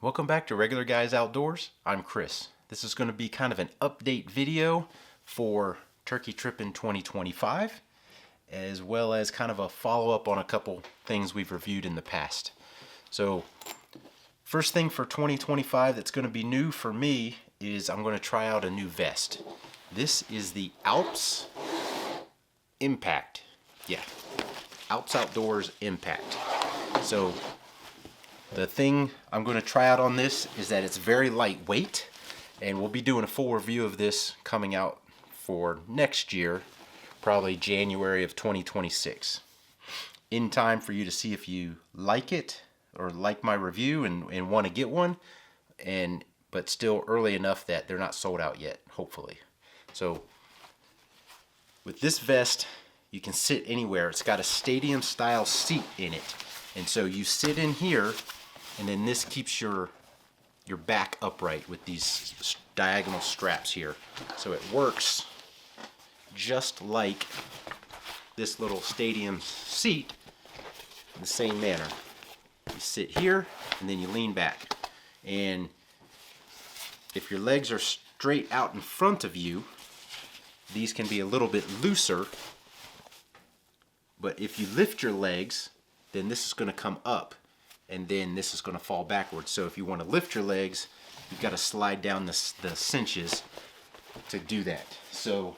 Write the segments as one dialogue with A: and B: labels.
A: Welcome back to Regular Guys Outdoors. I'm Chris. This is going to be kind of an update video for Turkey Trip in 2025, as well as kind of a follow-up on a couple things we've reviewed in the past. So, first thing for 2025 that's going to be new for me is I'm going to try out a new vest. This is the Alps Impact. Yeah, Alps Outdoors Impact. So, the thing I'm going to try out on this is that it's very lightweight, and we'll be doing a full review of this coming out for next year, probably January of 2026. In time for you to see if you like it or like my review and want to get one, but still early enough that they're not sold out yet, hopefully. So with this vest, you can sit anywhere. It's got a stadium style seat in it, and so you sit in here, and then this keeps your back upright with these diagonal straps here. So it works just like this little stadium seat in the same manner. You sit here and then you lean back. And if your legs are straight out in front of you, these can be a little bit looser. But if you lift your legs, then this is going to come up, and then this is going to fall backwards. So if you want to lift your legs, you've got to slide down the cinches to do that. So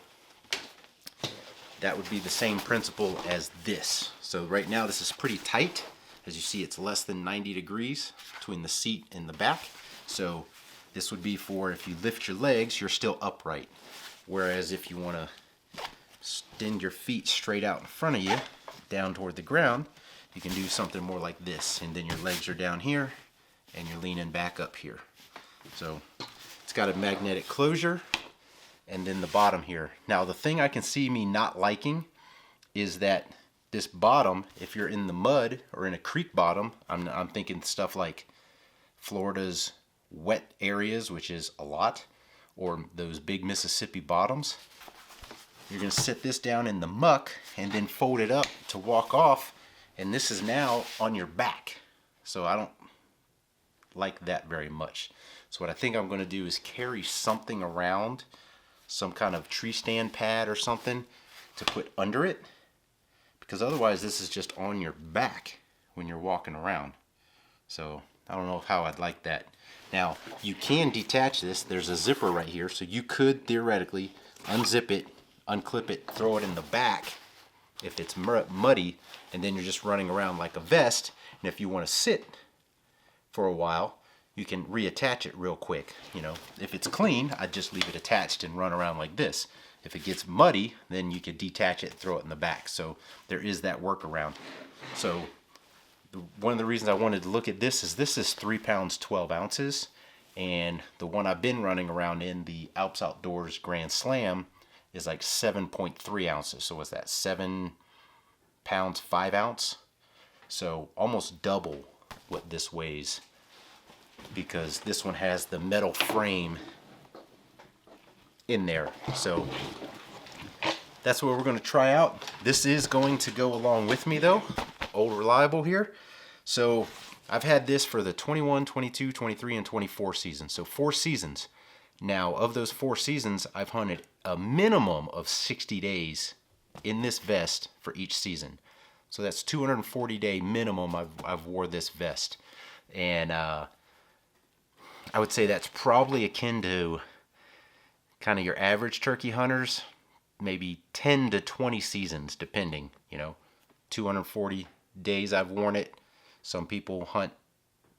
A: that would be the same principle as this. So right now this is pretty tight. As you see, it's less than 90 degrees between the seat and the back. So this would be for if you lift your legs, you're still upright. Whereas if you want to extend your feet straight out in front of you, down toward the ground, you can do something more like this, and then your legs are down here and you're leaning back up here. So it's got a magnetic closure, and then the bottom here. Now the thing I can see me not liking is that this bottom, if you're in the mud or in a creek bottom, I'm thinking stuff like Florida's wet areas, which is a lot, or those big Mississippi bottoms. You're going to sit this down in the muck and then fold it up to walk off, and this is now on your back. So I don't like that very much. So what I think I'm going to do is carry something around, some kind of tree stand pad or something to put under it, because otherwise this is just on your back when you're walking around. So I don't know how I'd like that. Now you can detach this. There's a zipper right here, so you could theoretically unzip it, unclip it, throw it in the back if it's muddy, and then you're just running around like a vest. And if you want to sit for a while, you can reattach it real quick. You know, if it's clean, I'd just leave it attached and run around like this. If it gets muddy, then you could detach it and throw it in the back. So there is that workaround. So one of the reasons I wanted to look at this is 3 pounds 12 ounces, and the one I've been running around in, the Alps Outdoors Grand Slam, is like 7.3 ounces. So what's that, 7 pounds 5 ounce? So almost double what this weighs, because this one has the metal frame in there. So that's what we're going to try out. This is going to go along with me though, Old Reliable here. So I've had this for the 21, 22, 23, and 24 seasons. So 4 seasons. Now, of those 4 seasons, I've hunted a minimum of 60 days in this vest for each season. So that's 240 day minimum I've wore this vest. And I would say that's probably akin to kind of your average turkey hunters, maybe 10 to 20 seasons, depending. 240 days I've worn it. Some people hunt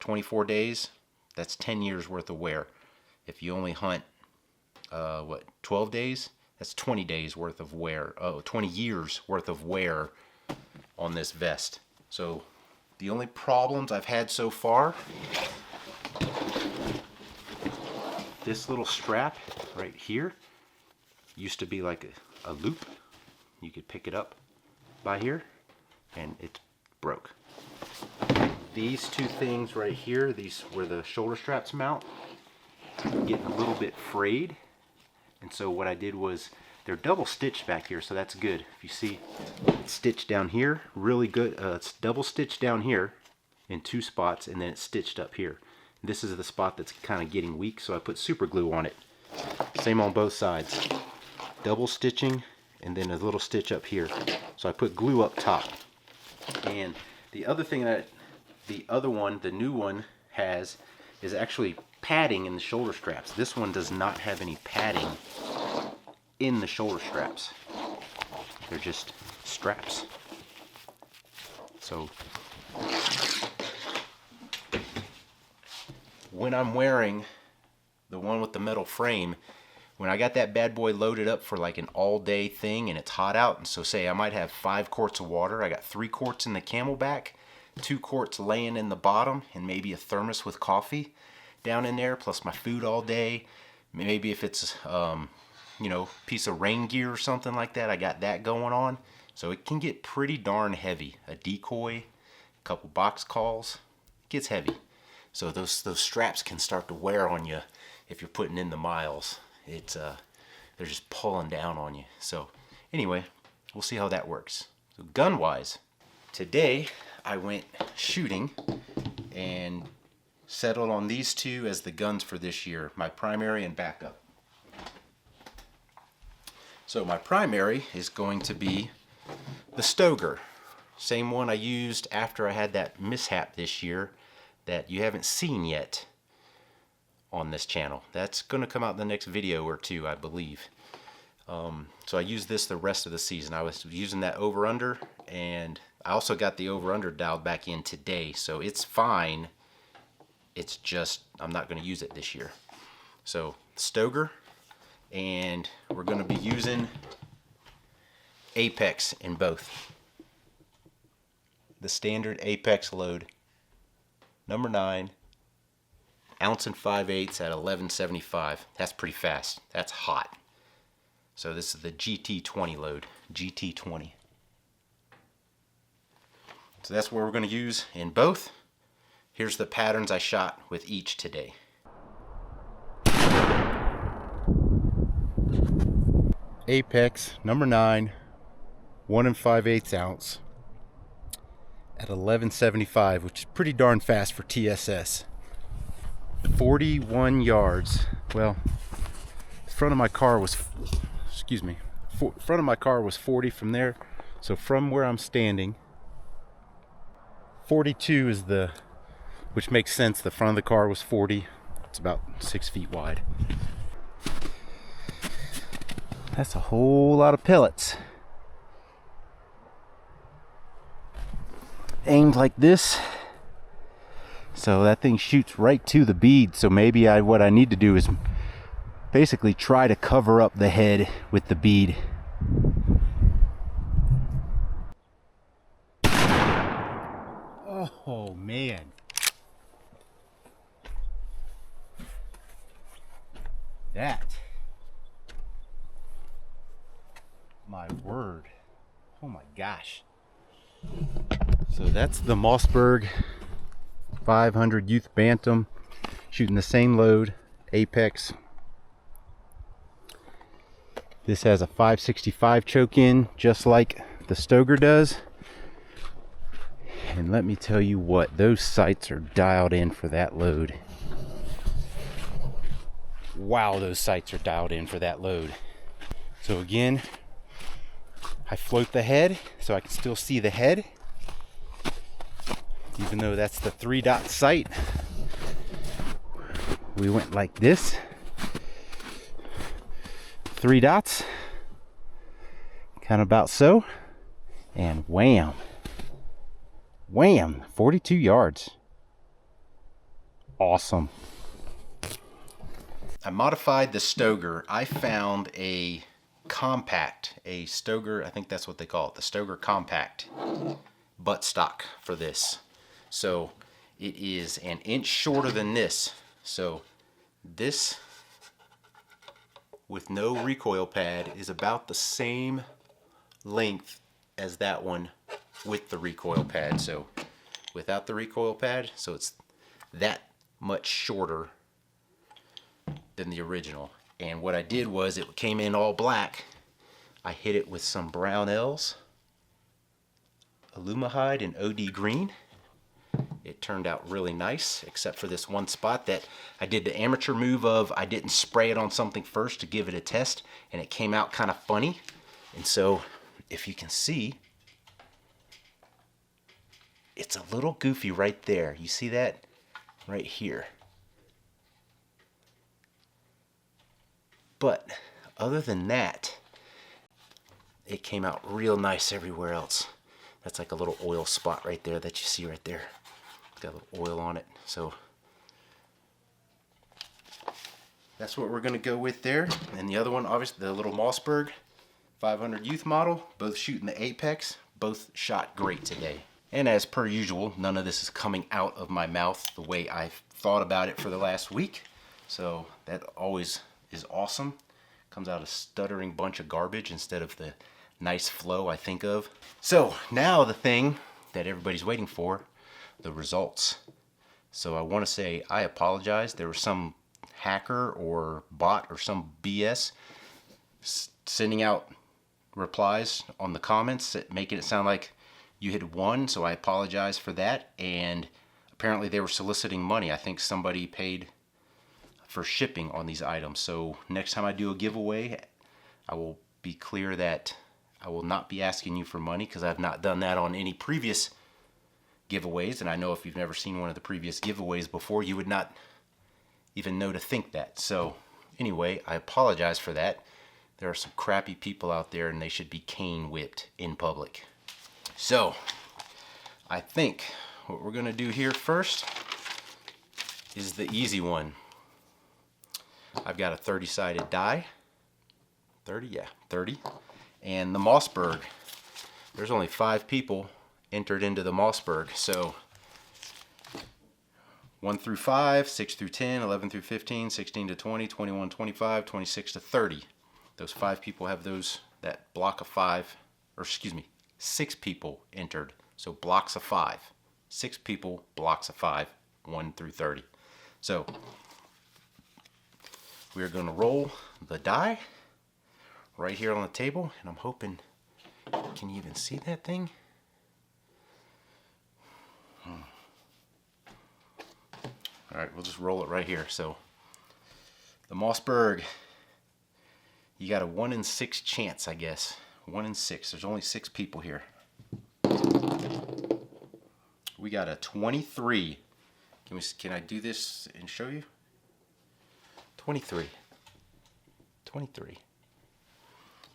A: 24 days. That's 10 years worth of wear. If you only hunt 12 days, that's 20 days worth of wear. 20 years worth of wear on this vest. So the only problems I've had so far, this little strap right here used to be like a loop. You could pick it up by here, and it broke. These two things right here, these where the shoulder straps mount, getting a little bit frayed. And so what I did was, they're double stitched back here, so that's good. If you see, it's stitched down here, really good. It's double stitched down here in 2 spots, and then it's stitched up here. This is the spot that's kind of getting weak, so I put super glue on it. Same on both sides. Double stitching, and then a little stitch up here. So I put glue up top. And the other thing that the new one has is actually padding in the shoulder straps. This one does not have any padding in the shoulder straps. They're just straps. So when I'm wearing the one with the metal frame, when I got that bad boy loaded up for like an all-day thing and it's hot out, and so say I might have 5 quarts of water, I got 3 quarts in the Camelback, 2 quarts laying in the bottom, and maybe a thermos with coffee down in there, plus my food all day. Maybe if it's you know, piece of rain gear or something like that, I got that going on. So it can get pretty darn heavy. A decoy, a couple box calls, it gets heavy. So those straps can start to wear on you if you're putting in the miles. It's they're just pulling down on you. So anyway, we'll see how that works. So gun wise, today I went shooting and settled on these 2 as the guns for this year, my primary and backup. So my primary is going to be the Stoeger, same one I used after I had that mishap this year that you haven't seen yet on this channel. That's going to come out in the next video or 2, I believe. So I used this the rest of the season. I was using that over-under, and I also got the over-under dialed back in today, so it's fine. It's just I'm not going to use it this year. So Stoeger, and we're going to be using Apex in both. The standard Apex load, number 9, ounce and 5/8 at 11.75. That's pretty fast. That's hot. So this is the GT20 load, GT20. So that's what we're going to use in both. Here's the patterns I shot with each today. Apex number 9, 1 5/8 ounce at 11.75, which is pretty darn fast for TSS. 41 yards. Well, front of my car was, front of my car was 40 from there. So from where I'm standing, 42 is the, which makes sense. The front of the car was 40. It's about 6 feet wide. That's a whole lot of pellets. Aimed like this, so that thing shoots right to the bead. So maybe what I need to do is basically try to cover up the head with the bead. Oh man. That. My word. Oh my gosh. So that's the Mossberg 500 Youth Bantam, shooting the same load, Apex. This has a 565 choke in, just like the Stoeger does. And let me tell you what, those sights are dialed in for that load. Wow, those sights are dialed in for that load. So again, I float the head so I can still see the head, even though that's the 3-dot sight. We went like this, 3 dots, kind of about so, and wham, wham, 42 yards. Awesome. I modified the Stoeger. I found a compact, a Stoeger, I think that's what they call it, the Stoeger compact buttstock for this. So it is an inch shorter than this. So this with no recoil pad is about the same length as that one with the recoil pad. So without the recoil pad, so it's that much shorter than the original. And what I did was, it came in all black. I hit it with some brown L's, Alumahide and OD green. It turned out really nice, except for this one spot that I did the amateur move of, I didn't spray it on something first to give it a test, and it came out kind of funny. And so, if you can see, it's a little goofy right there. You see that? Right here. But other than that, it came out real nice everywhere else. That's like a little oil spot right there that you see right there. It's got a little oil on it. So that's what we're going to go with there. And the other one, obviously, the little Mossberg 500 youth model, both shooting the Apex, both shot great today. And as per usual, none of this is coming out of my mouth the way I've thought about it for the last week. So that always is awesome. Comes out a stuttering bunch of garbage instead of the nice flow I think of. So now the thing that everybody's waiting for, the results. So I want to say I apologize. There was some hacker or bot or some BS sending out replies on the comments making it sound like you had won, so I apologize for that. And apparently they were soliciting money. I think somebody paid for shipping on these items. So next time I do a giveaway, I will be clear that I will not be asking you for money, because I've not done that on any previous giveaways. And I know if you've never seen one of the previous giveaways before, you would not even know to think that. So anyway, I apologize for that. There are some crappy people out there, and they should be cane whipped in public. So I think what we're gonna do here first is the easy one. I've got a 30-sided die. 30, yeah, 30. And the Mossberg. There's only 5 people entered into the Mossberg. So 1 through 5, 6 through 10, 11 through 15, 16 to 20, 21, 25, 26 to 30. Those 5 people have that block of 5, or excuse me, 6 people entered. So blocks of 5. 6 people, blocks of 5, 1 through 30. So we're going to roll the die right here on the table, and I'm hoping, can you even see that thing? Alright, we'll just roll it right here. So the Mossberg, you got a 1 in 6 chance, I guess. 1 in 6. There's only 6 people here. We got a 23. Can I do this and show you? 23. 23.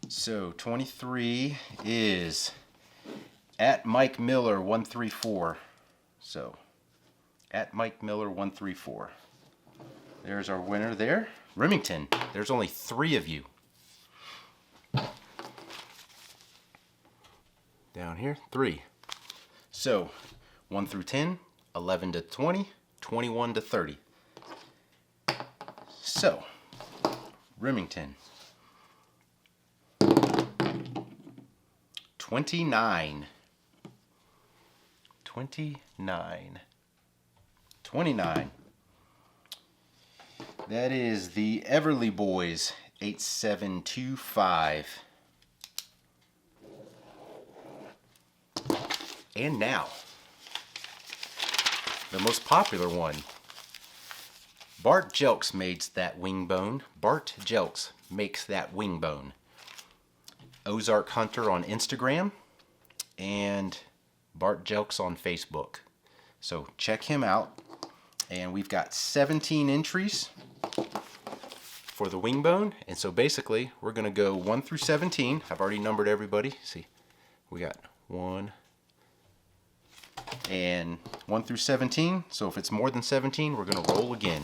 A: So 23 is at Mike Miller 134. So at Mike Miller 134. There's our winner there. Remington. There's only 3 of you. Down here, 3. So 1 through 10, 11 to 20, 21 to 30. So Remington. 29. 29. 29. That is the Everly Boys 8725. And now, the most popular one. Bart Jelks makes that wing bone. Bart Jelks makes that wing bone. Ozark Hunter on Instagram and Bart Jelks on Facebook. So check him out. And we've got 17 entries for the wing bone. And so basically we're going to go 1 through 17. I've already numbered everybody. See, we got 1 and 1 through 17. So if it's more than 17, we're going to roll again.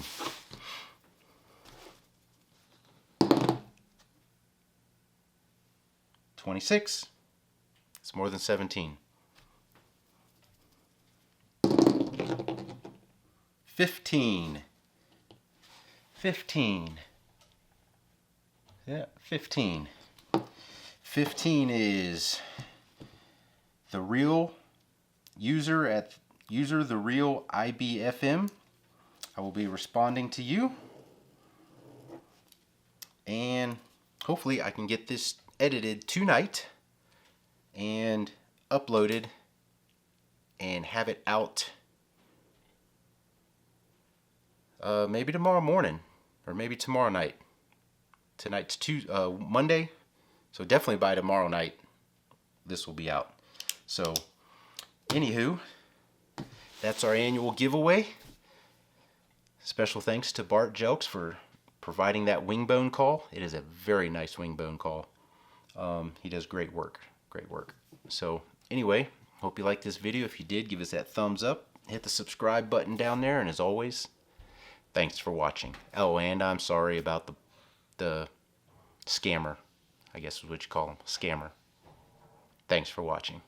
A: $26. It's more than 17. 15. 15. Yeah, 15. 15 is the real user at user the real IBFM. I will be responding to you. and hopefully I can get this edited tonight and uploaded and have it out maybe tomorrow morning or maybe tomorrow night. Tonight's Monday, so definitely by tomorrow night this will be out. So anywho, that's our annual giveaway. Special thanks to Bart Jelks for providing that wingbone call. It is a very nice wingbone call. He does great work. Great work. So anyway, hope you liked this video. If you did, give us that thumbs up. Hit the subscribe button down there. And as always, thanks for watching. Oh, and I'm sorry about the scammer. I guess is what you call him. Scammer. Thanks for watching.